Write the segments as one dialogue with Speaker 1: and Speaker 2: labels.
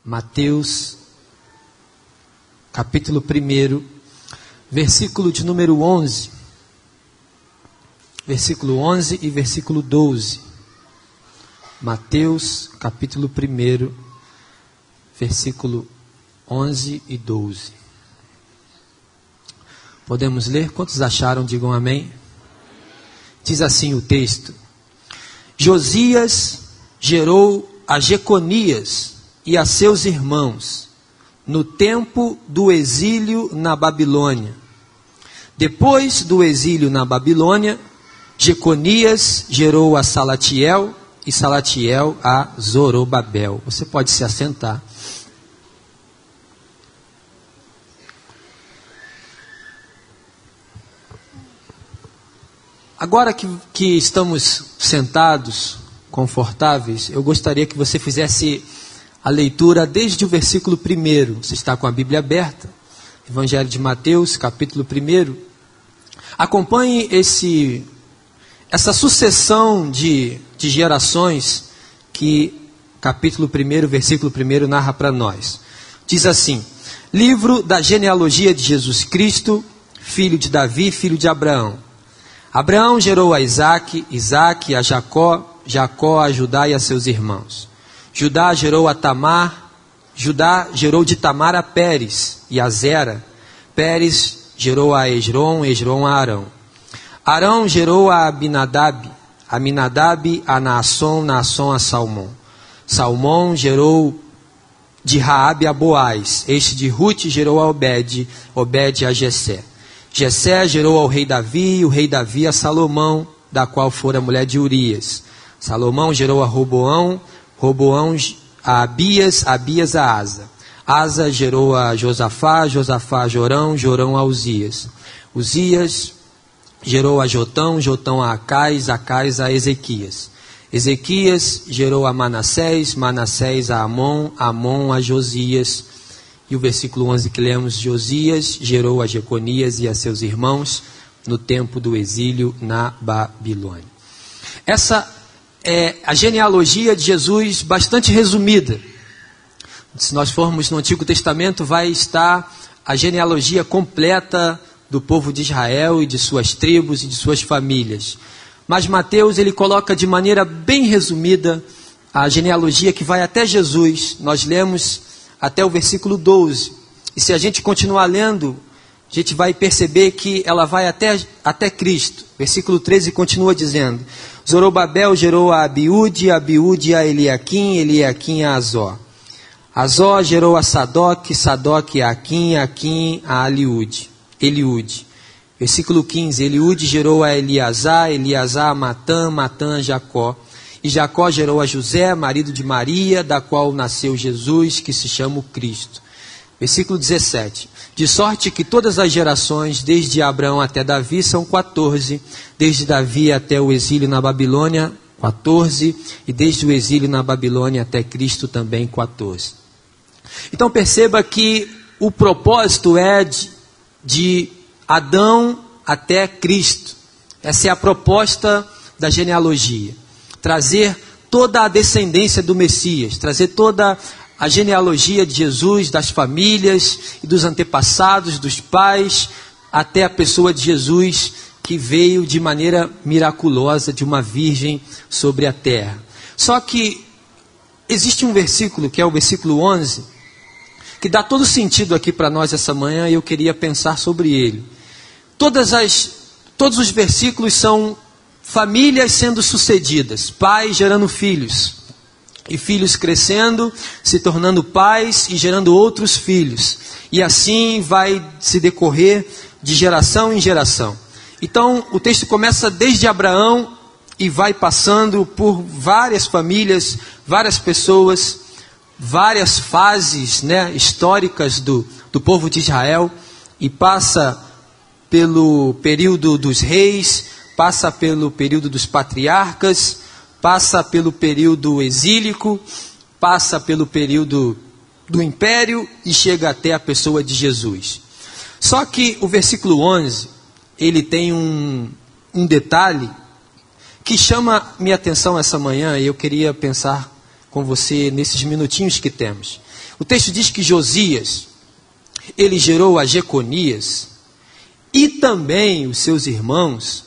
Speaker 1: Mateus, capítulo 1, versículo de número 11. Versículo 11 e versículo 12. Mateus, capítulo 1, versículo 11 e 12. Podemos ler? Quantos acharam? Digam amém. Diz assim o texto: Josias gerou a Jeconias e a seus irmãos no tempo do exílio na Babilônia. Depois do exílio na Babilônia, Jeconias gerou a Salatiel e Salatiel a Zorobabel. Você pode se assentar. Agora que estamos sentados, confortáveis, eu gostaria que você fizesse a leitura desde o versículo 1. Você está com a Bíblia aberta, Evangelho de Mateus, capítulo 1. Acompanhe essa sucessão de gerações que capítulo 1, versículo 1 narra para nós. Diz assim: livro da genealogia de Jesus Cristo, filho de Davi, filho de Abraão. Abraão gerou a Isaque, Isaque a Jacó, Jacó a Judá e a seus irmãos. Judá gerou a Tamar, Judá gerou de Tamar a Pérez e a Zera. Pérez gerou a Esrom, Esrom a Arão. Arão gerou a Aminadab, Aminadab a Naasson, Naasson a Salmão. Salmão gerou de Raabe a Boaz. Este de Rute gerou a Obed, Obed a Jessé. Jessé gerou ao rei Davi, o rei Davi a Salomão, da qual fora mulher de Urias. Salomão gerou a Roboão, Roboão a Abias, Abias a Asa. Asa gerou a Josafá, Josafá a Jorão, Jorão a Uzias. Uzias gerou a Jotão, Jotão a Acais, Acais a Ezequias. Ezequias gerou a Manassés, Manassés a Amon, Amon a Josias. E o versículo 11 que lemos: Josias gerou a Jeconias e a seus irmãos no tempo do exílio na Babilônia. Essa é a genealogia de Jesus, bastante resumida. Se nós formos no Antigo Testamento, vai estar a genealogia completa do povo de Israel e de suas tribos e de suas famílias. Mas Mateus, ele coloca de maneira bem resumida a genealogia que vai até Jesus. Nós lemos até o versículo 12. E se a gente continuar lendo, a gente vai perceber que ela vai até Cristo. Versículo 13 continua dizendo: Zorobabel gerou a Abiúde, Abiúde a Eliaquim, Eliaquim a Azó. Azó gerou a Sadoc, Sadoc a Aquim, Aquim a Eliúde. Versículo 15: Eliúde gerou a Eleazar, Eleazar a Matã, Matã a Jacó. E Jacó gerou a José, marido de Maria, da qual nasceu Jesus, que se chama o Cristo. Versículo 17. De sorte que todas as gerações, desde Abraão até Davi, são 14. Desde Davi até o exílio na Babilônia, 14. E desde o exílio na Babilônia até Cristo também 14. Então perceba que o propósito é de Adão até Cristo. Essa é a proposta da genealogia. Trazer toda a descendência do Messias, trazer toda a genealogia de Jesus, das famílias e dos antepassados, dos pais, até a pessoa de Jesus, que veio de maneira miraculosa de uma virgem sobre a terra. Só que existe um versículo, que é o versículo 11, que dá todo sentido aqui para nós essa manhã, e eu queria pensar sobre ele. Todos os versículos são famílias sendo sucedidas, pais gerando filhos, e filhos crescendo, se tornando pais e gerando outros filhos, e assim vai se decorrer de geração em geração. Então o texto começa desde Abraão e vai passando por várias famílias, várias pessoas, várias fases, históricas do povo de Israel, e passa pelo período dos reis, passa pelo período dos patriarcas, passa pelo período exílico, passa pelo período do império e chega até a pessoa de Jesus. Só que o versículo 11, ele tem um detalhe que chama minha atenção essa manhã, e eu queria pensar com você nesses minutinhos que temos. O texto diz que Josias, ele gerou a Jeconias e também os seus irmãos,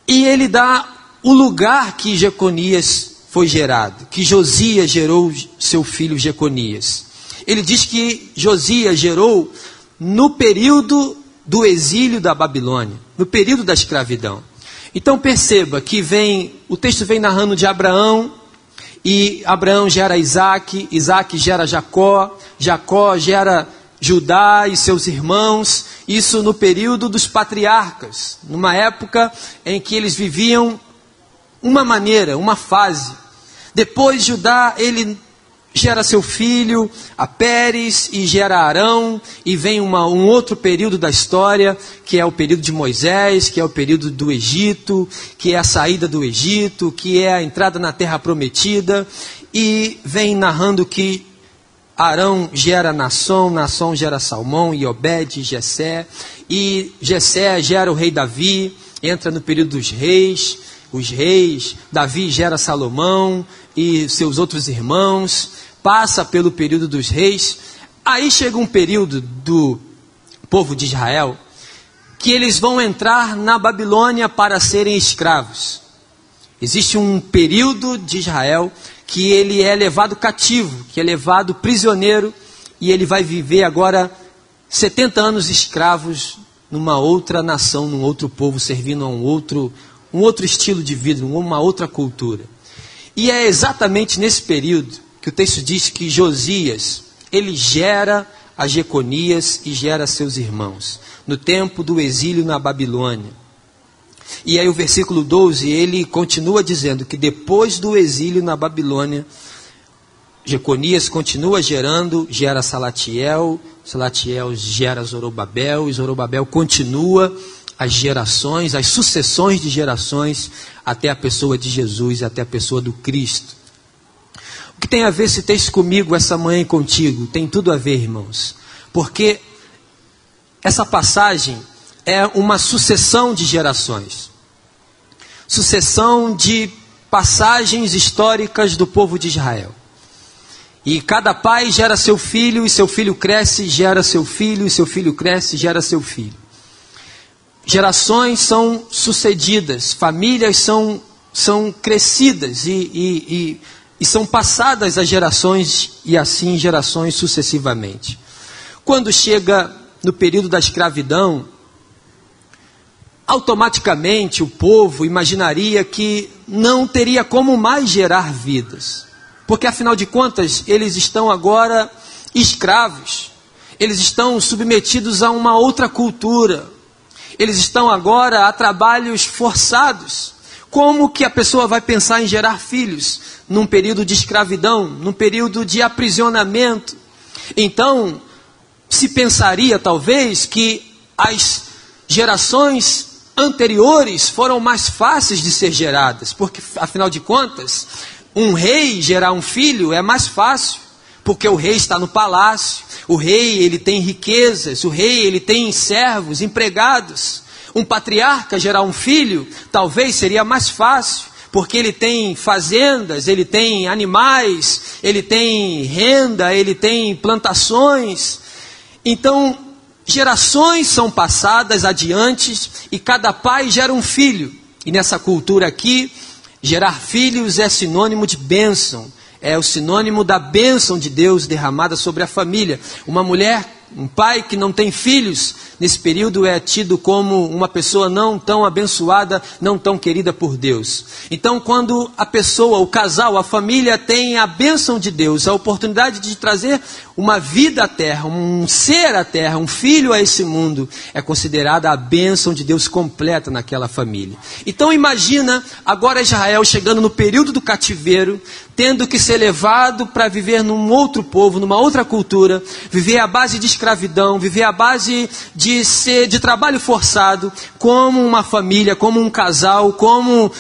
Speaker 1: e ele dá o lugar que Jeconias foi gerado, que Josias gerou seu filho Jeconias. Ele diz que Josias gerou no período do exílio da Babilônia, no período da escravidão. Então perceba que o texto vem narrando de Abraão, e Abraão gera Isaac, Isaac gera Jacó, Jacó gera Judá e seus irmãos, isso no período dos patriarcas, numa época em que eles viviam uma maneira, uma fase. Depois Judá, ele gera seu filho, a Pérez, e gera Arão, e vem um outro período da história, que é o período de Moisés, que é o período do Egito, que é a saída do Egito, que é a entrada na terra prometida, e vem narrando que Arão gera Naasson, Naasson gera Salmão, e Obed, e Jessé gera o rei Davi, entra no período dos reis, os reis, Davi gera Salomão e seus outros irmãos, passa pelo período dos reis, aí chega um período do povo de Israel, que eles vão entrar na Babilônia para serem escravos. Existe um período de Israel que ele é levado cativo, que é levado prisioneiro, e ele vai viver agora 70 anos escravos numa outra nação, num outro povo, servindo a um outro estilo de vida, uma outra cultura. E é exatamente nesse período que o texto diz que Josias, ele gera a Jeconias e gera seus irmãos, no tempo do exílio na Babilônia. E aí o versículo 12, ele continua dizendo que depois do exílio na Babilônia, Jeconias continua gera Salatiel, Salatiel gera Zorobabel, e Zorobabel continua as gerações, as sucessões de gerações, até a pessoa de Jesus, até a pessoa do Cristo. O que tem a ver esse texto comigo, essa manhã e contigo? Tem tudo a ver, irmãos. Porque essa passagem é uma sucessão de gerações. Sucessão de passagens históricas do povo de Israel. E cada pai gera seu filho, e seu filho cresce, gera seu filho, e seu filho cresce, gera seu filho. Gerações são sucedidas, famílias são crescidas e são passadas as gerações, e assim gerações sucessivamente. Quando chega no período da escravidão, automaticamente o povo imaginaria que não teria como mais gerar vidas, porque afinal de contas eles estão agora escravos, eles estão submetidos a uma outra cultura, eles estão agora a trabalhos forçados. Como que a pessoa vai pensar em gerar filhos num período de escravidão, num período de aprisionamento? Então, se pensaria talvez que as gerações anteriores foram mais fáceis de ser geradas, porque afinal de contas, um rei gerar um filho é mais fácil, porque o rei está no palácio, o rei ele tem riquezas, o rei ele tem servos, empregados. Um patriarca gerar um filho talvez seria mais fácil, porque ele tem fazendas, ele tem animais, ele tem renda, ele tem plantações. Então, gerações são passadas adiante e cada pai gera um filho. E nessa cultura aqui, gerar filhos é sinônimo de bênção. É o sinônimo da bênção de Deus derramada sobre a família. Uma mulher, um pai que não tem filhos, nesse período é tido como uma pessoa não tão abençoada, não tão querida por Deus. Então, quando a pessoa, o casal, a família tem a bênção de Deus, a oportunidade de trazer uma vida à terra, um ser à terra, um filho a esse mundo, é considerada a bênção de Deus completa naquela família. Então imagina agora Israel chegando no período do cativeiro, tendo que ser levado para viver num outro povo, numa outra cultura, viver à base de escravidão, viver à base de trabalho forçado, como uma família, como um casal, como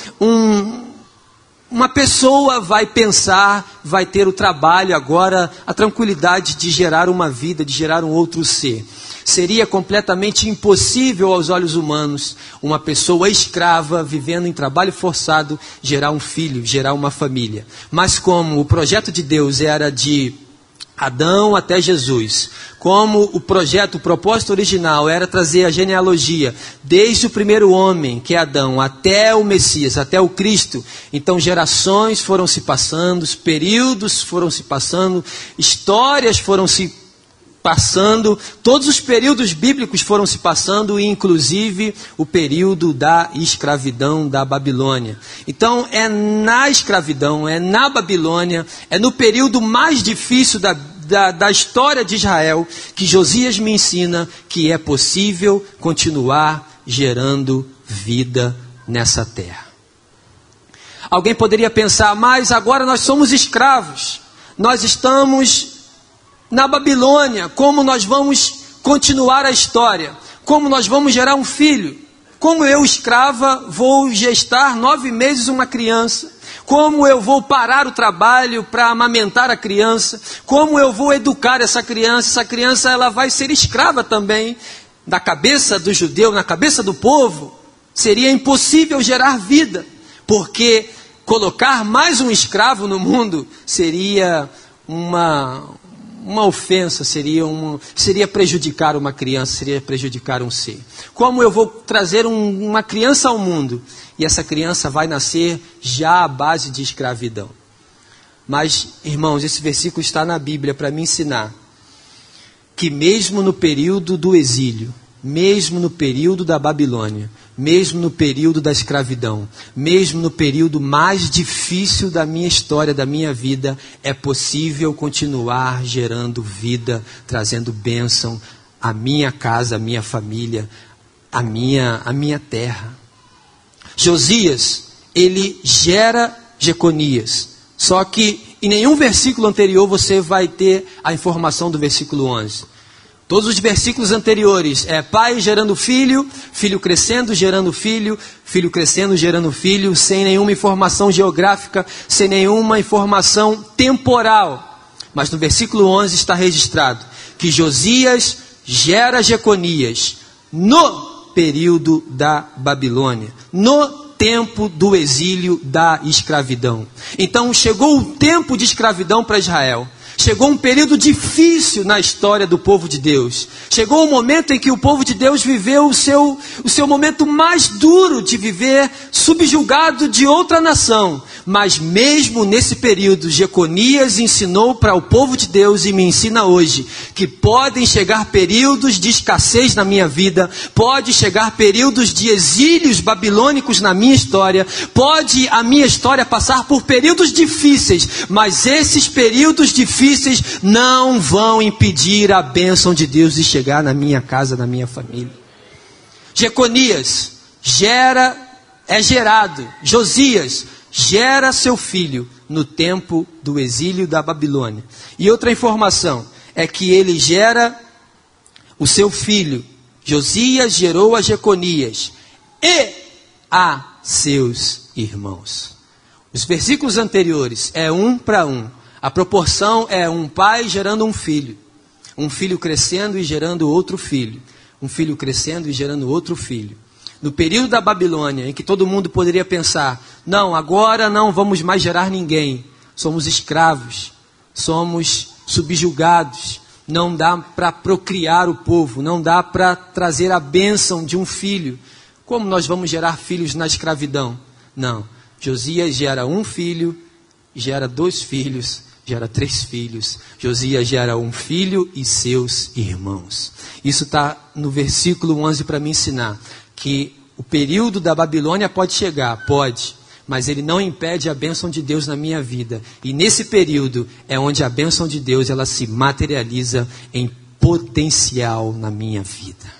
Speaker 1: uma pessoa vai pensar, vai ter o trabalho agora, a tranquilidade de gerar uma vida, de gerar um outro ser. Seria completamente impossível aos olhos humanos uma pessoa escrava, vivendo em trabalho forçado, gerar um filho, gerar uma família. Mas como o projeto de Deus era de Adão até Jesus, como o propósito original era trazer a genealogia desde o primeiro homem, que é Adão, até o Messias, até o Cristo, então gerações foram se passando, períodos foram se passando, histórias foram se passando, todos os períodos bíblicos foram se passando, inclusive o período da escravidão da Babilônia. Então é na escravidão, é na Babilônia, é no período mais difícil da história de Israel que Josias me ensina que é possível continuar gerando vida nessa terra. Alguém poderia pensar, mas agora nós somos escravos, nós estamos na Babilônia, como nós vamos continuar a história? Como nós vamos gerar um filho? Como eu, escrava, vou gestar 9 meses uma criança? Como eu vou parar o trabalho para amamentar a criança? Como eu vou educar essa criança? Essa criança ela vai ser escrava também. Na cabeça do judeu, na cabeça do povo, seria impossível gerar vida, porque colocar mais um escravo no mundo seria uma ofensa, seria prejudicar uma criança, seria prejudicar um ser. Como eu vou trazer uma criança ao mundo e essa criança vai nascer já à base de escravidão? Mas, irmãos, esse versículo está na Bíblia para me ensinar que mesmo no período do exílio, mesmo no período da Babilônia, mesmo no período da escravidão, mesmo no período mais difícil da minha história, da minha vida, é possível continuar gerando vida, trazendo bênção à minha casa, à minha família, à minha terra. Josias, ele gera Jeconias, só que em nenhum versículo anterior você vai ter a informação do versículo 11. Todos os versículos anteriores é pai gerando filho, filho crescendo, gerando filho, filho crescendo, gerando filho, sem nenhuma informação geográfica, sem nenhuma informação temporal. Mas no versículo 11 está registrado que Josias gera Jeconias no período da Babilônia, no tempo do exílio da escravidão. Então chegou o tempo de escravidão para Israel. Chegou um período difícil na história do povo de Deus. Chegou um momento em que o povo de Deus viveu o seu momento mais duro de viver subjugado de outra nação. Mas mesmo nesse período, Jeconias ensinou para o povo de Deus e me ensina hoje que podem chegar períodos de escassez na minha vida, pode chegar períodos de exílios babilônicos na minha história, pode a minha história passar por períodos difíceis, mas esses períodos difíceis não vão impedir a bênção de Deus de chegar na minha casa, na minha família. Jeconias é gerado. Josias gera seu filho no tempo do exílio da Babilônia. E outra informação é que ele gera o seu filho. Josias gerou a Jeconias e a seus irmãos. Os versículos anteriores é 1 para 1. A proporção é um pai gerando um filho crescendo e gerando outro filho, um filho crescendo e gerando outro filho. No período da Babilônia, em que todo mundo poderia pensar, não, agora não vamos mais gerar ninguém, somos escravos, somos subjugados, não dá para procriar o povo, não dá para trazer a bênção de um filho. Como nós vamos gerar filhos na escravidão? Não, Josias gera um filho, gera 2 filhos, gera 3 filhos. Josias gera um filho e seus irmãos. Isso está no versículo 11 para me ensinar que o período da Babilônia pode chegar, pode, mas ele não impede a bênção de Deus na minha vida. E nesse período é onde a bênção de Deus ela se materializa em potencial na minha vida.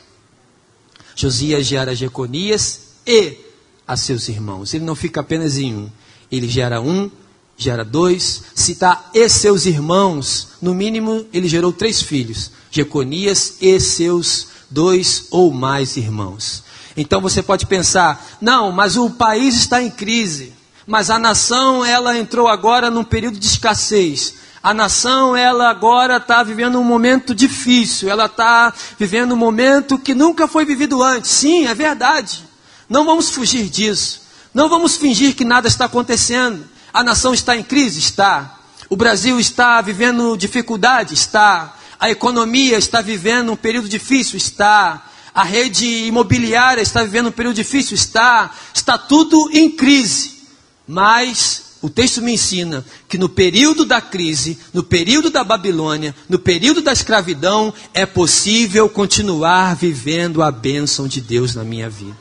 Speaker 1: Josias gera Jeconias e a seus irmãos. Ele não fica apenas em um. Ele gera 1, gera 2, se está e seus irmãos, no mínimo ele gerou 3 filhos, Jeconias e seus 2 ou mais irmãos. Então você pode pensar, não, mas o país está em crise, mas a nação, ela entrou agora num período de escassez. A nação, ela agora está vivendo um momento difícil, ela está vivendo um momento que nunca foi vivido antes. Sim, é verdade. Não vamos fugir disso. Não vamos fingir que nada está acontecendo. A nação está em crise? Está. O Brasil está vivendo dificuldade? Está. A economia está vivendo um período difícil? Está. A rede imobiliária está vivendo um período difícil? Está. Está tudo em crise. Mas o texto me ensina que no período da crise, no período da Babilônia, no período da escravidão, é possível continuar vivendo a bênção de Deus na minha vida.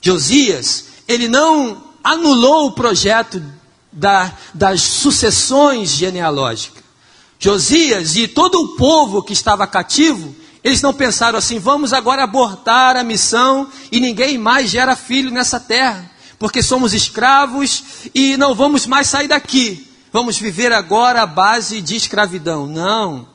Speaker 1: Josias, ele não anulou o projeto das sucessões genealógicas. Josias e todo o povo que estava cativo, eles não pensaram assim: vamos agora abortar a missão e ninguém mais gera filho nessa terra, porque somos escravos e não vamos mais sair daqui. Vamos viver agora à base de escravidão. Não,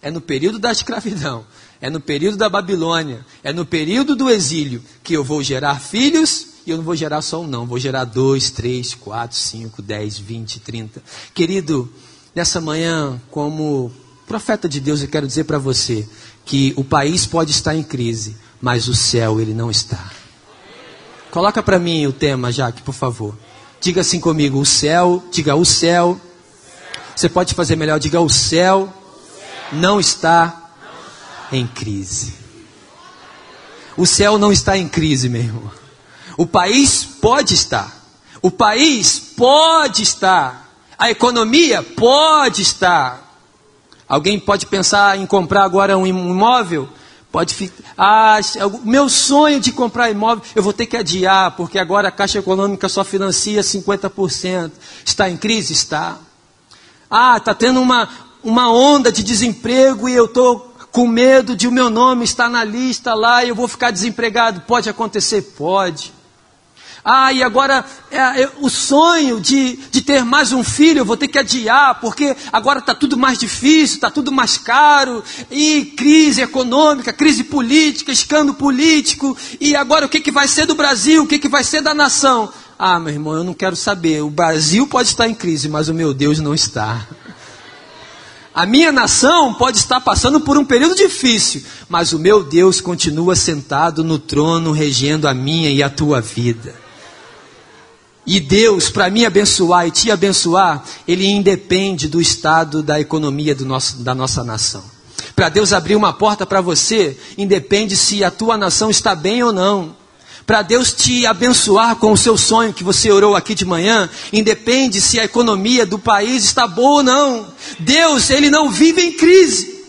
Speaker 1: é no período da escravidão, é no período da Babilônia, é no período do exílio que eu vou gerar filhos. E eu não vou gerar só um não, vou gerar 2, 3, 4, 5, 10, 20, 30. Querido, nessa manhã, como profeta de Deus, eu quero dizer para você que o país pode estar em crise, mas o céu, ele não está. Coloca para mim o tema, Jaque, por favor. Diga assim comigo, o céu, diga o céu. Você pode fazer melhor, diga o céu não está em crise. O céu não está em crise, meu irmão. O país pode estar. O país pode estar. A economia pode estar. Alguém pode pensar em comprar agora um imóvel? Pode ficar, o meu sonho de comprar imóvel, eu vou ter que adiar, porque agora a Caixa Econômica só financia 50%. Está em crise? Está. Está tendo uma onda de desemprego e eu estou com medo de o meu nome estar na lista lá e eu vou ficar desempregado. Pode acontecer? Pode. E agora o sonho de ter mais um filho, eu vou ter que adiar, porque agora está tudo mais difícil, está tudo mais caro, e crise econômica, crise política, escândalo político, e agora o que vai ser do Brasil, o que vai ser da nação? Meu irmão, eu não quero saber, o Brasil pode estar em crise, mas o meu Deus não está. A minha nação pode estar passando por um período difícil, mas o meu Deus continua sentado no trono, regendo a minha e a tua vida. E Deus, para me abençoar e te abençoar, Ele independe do estado da economia da nossa nação. Para Deus abrir uma porta para você, independe se a tua nação está bem ou não. Para Deus te abençoar com o seu sonho que você orou aqui de manhã, independe se a economia do país está boa ou não. Deus, Ele não vive em crise.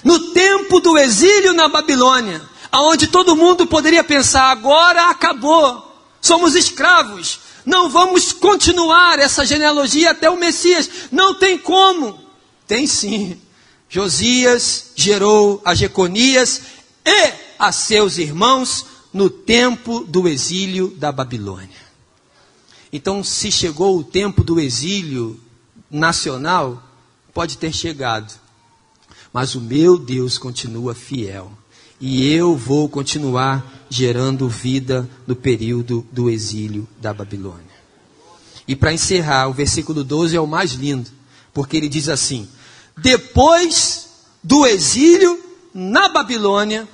Speaker 1: No tempo do exílio na Babilônia, onde todo mundo poderia pensar, agora acabou. Somos escravos, não vamos continuar essa genealogia até o Messias, não tem como. Tem sim. Josias gerou a Jeconias e a seus irmãos no tempo do exílio da Babilônia. Então, se chegou o tempo do exílio nacional, pode ter chegado, mas o meu Deus continua fiel. E eu vou continuar gerando vida no período do exílio da Babilônia. E para encerrar, o versículo 12 é o mais lindo, porque ele diz assim: depois do exílio na Babilônia,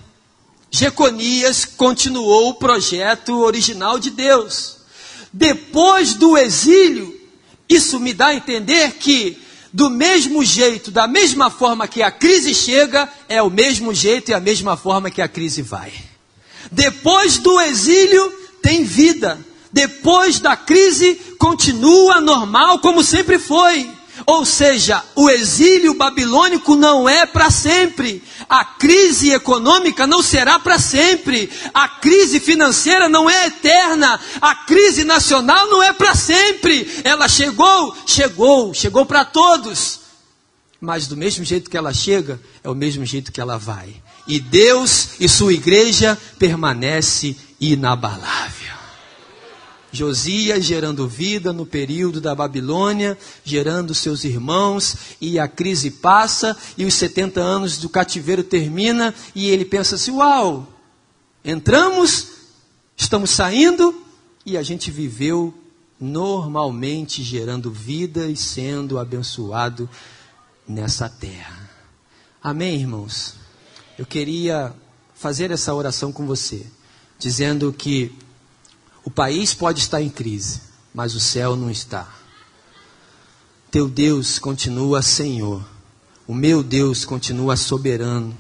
Speaker 1: Jeconias continuou o projeto original de Deus. Depois do exílio, isso me dá a entender que do mesmo jeito, da mesma forma que a crise chega, é o mesmo jeito e a mesma forma que a crise vai. Depois do exílio, tem vida. Depois da crise, continua normal como sempre foi. Ou seja, o exílio babilônico não é para sempre. A crise econômica não será para sempre. A crise financeira não é eterna. A crise nacional não é para sempre. Ela chegou para todos. Mas do mesmo jeito que ela chega, é o mesmo jeito que ela vai. E Deus e sua igreja permanece inabalável. Josias gerando vida no período da Babilônia, gerando seus irmãos, e a crise passa, e os 70 anos do cativeiro termina, e ele pensa assim, uau, entramos, estamos saindo, e a gente viveu normalmente gerando vida e sendo abençoado nessa terra. Amém, irmãos? Eu queria fazer essa oração com você, dizendo que o país pode estar em crise, mas o céu não está. Teu Deus continua Senhor, o meu Deus continua soberano,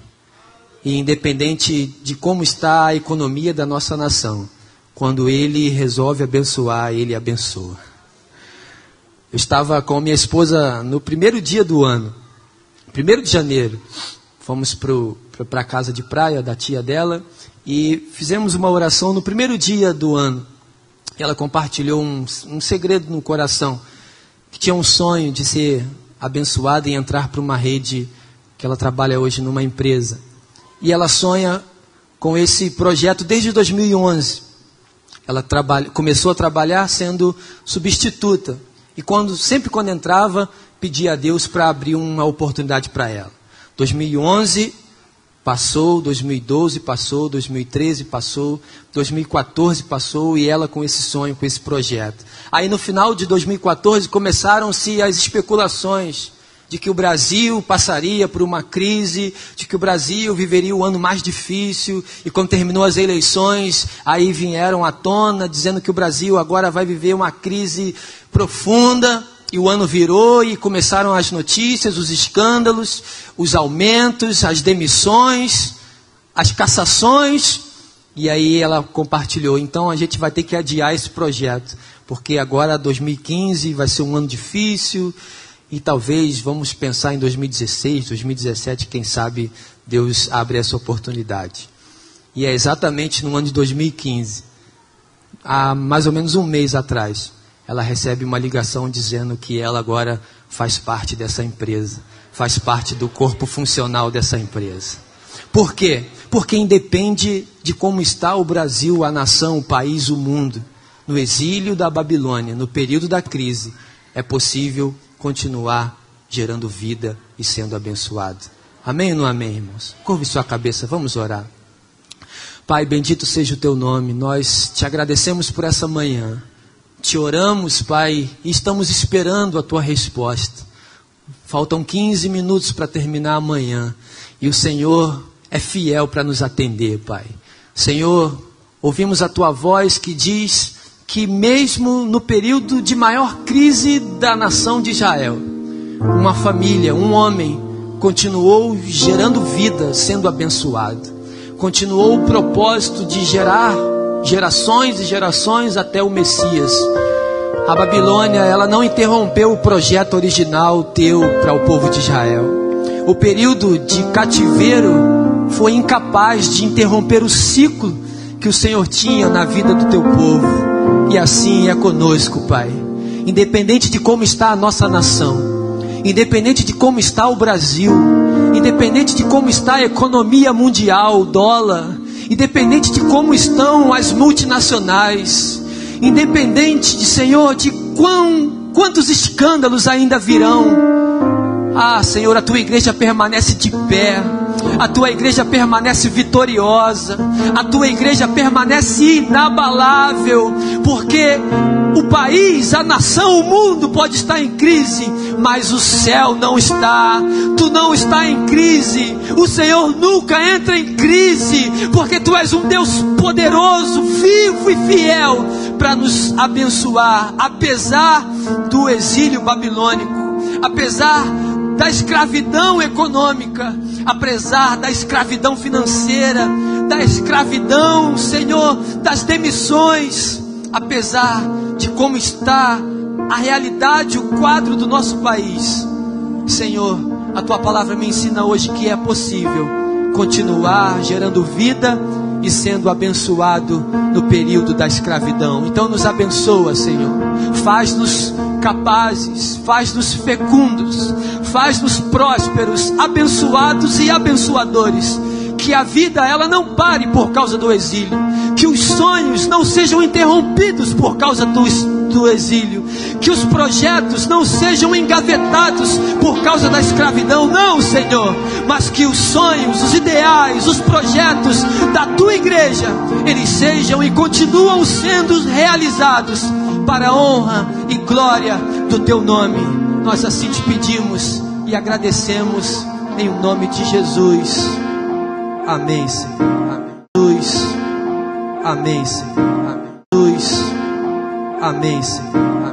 Speaker 1: e independente de como está a economia da nossa nação, quando Ele resolve abençoar, Ele abençoa. Eu estava com minha esposa no primeiro dia do ano, 1º de janeiro, fomos para a casa de praia da tia dela e fizemos uma oração no primeiro dia do ano. Ela compartilhou um segredo no coração, que tinha um sonho de ser abençoada e entrar para uma rede que ela trabalha hoje numa empresa. E ela sonha com esse projeto desde 2011. Ela começou a trabalhar sendo substituta. E sempre quando entrava, pedia a Deus para abrir uma oportunidade para ela. 2011 passou, 2012 passou, 2013 passou, 2014 passou, e ela com esse sonho, com esse projeto. Aí no final de 2014 começaram-se as especulações de que o Brasil passaria por uma crise, de que o Brasil viveria o ano mais difícil, e quando terminou as eleições, aí vieram à tona dizendo que o Brasil agora vai viver uma crise profunda. E o ano virou e começaram as notícias, os escândalos, os aumentos, as demissões, as cassações. E aí ela compartilhou, então a gente vai ter que adiar esse projeto, porque agora 2015 vai ser um ano difícil, e talvez vamos pensar em 2016, 2017, quem sabe Deus abre essa oportunidade. E é exatamente no ano de 2015, há mais ou menos um mês atrás, ela recebe uma ligação dizendo que ela agora faz parte dessa empresa, faz parte do corpo funcional dessa empresa. Por quê? Porque independe de como está o Brasil, a nação, o país, o mundo, no exílio da Babilônia, no período da crise, é possível continuar gerando vida e sendo abençoado. Amém ou não amém, irmãos? Curve sua cabeça, vamos orar. Pai, bendito seja o teu nome, nós te agradecemos por essa manhã. Te oramos, Pai, e estamos esperando a tua resposta. Faltam 15 minutos para terminar amanhã, e o Senhor é fiel para nos atender, Pai. Senhor, ouvimos a tua voz que diz que mesmo no período de maior crise da nação de Israel, uma família, um homem, continuou gerando vida, sendo abençoado. Continuou o propósito de gerar gerações e gerações até o Messias. A Babilônia, ela não interrompeu o projeto original teu para o povo de Israel. O período de cativeiro foi incapaz de interromper o ciclo que o Senhor tinha na vida do teu povo. E assim é conosco, Pai. Independente de como está a nossa nação, independente de como está o Brasil, independente de como está a economia mundial, o dólar, independente de como estão as multinacionais, independente de, Senhor, de quantos escândalos ainda virão, Senhor, a tua igreja permanece de pé, a tua igreja permanece vitoriosa, a tua igreja permanece inabalável, porque o país, a nação, o mundo pode estar em crise, mas o céu não está. Tu não está em crise. O Senhor nunca entra em crise, porque tu és um Deus poderoso, vivo e fiel para nos abençoar, apesar do exílio babilônico, apesar da escravidão econômica, apesar da escravidão financeira, da escravidão, Senhor, das demissões, apesar de como está a realidade, o quadro do nosso país. Senhor, a tua palavra me ensina hoje que é possível continuar gerando vida e sendo abençoado no período da escravidão. Então nos abençoa, Senhor. Faz-nos capazes, faz-nos fecundos, faz-nos prósperos, abençoados e abençoadores. Que a vida, ela não pare por causa do exílio, que os sonhos não sejam interrompidos por causa do do exílio. Que os projetos não sejam engavetados por causa da escravidão, não, Senhor, mas que os sonhos, os ideais, os projetos da tua igreja, eles sejam e continuam sendo realizados para a honra e glória do teu nome. Nós assim te pedimos e agradecemos em nome de Jesus. Amém, Senhor. Amém. Jesus. Amém, Senhor. Amém. Jesus. Amém, Senhor.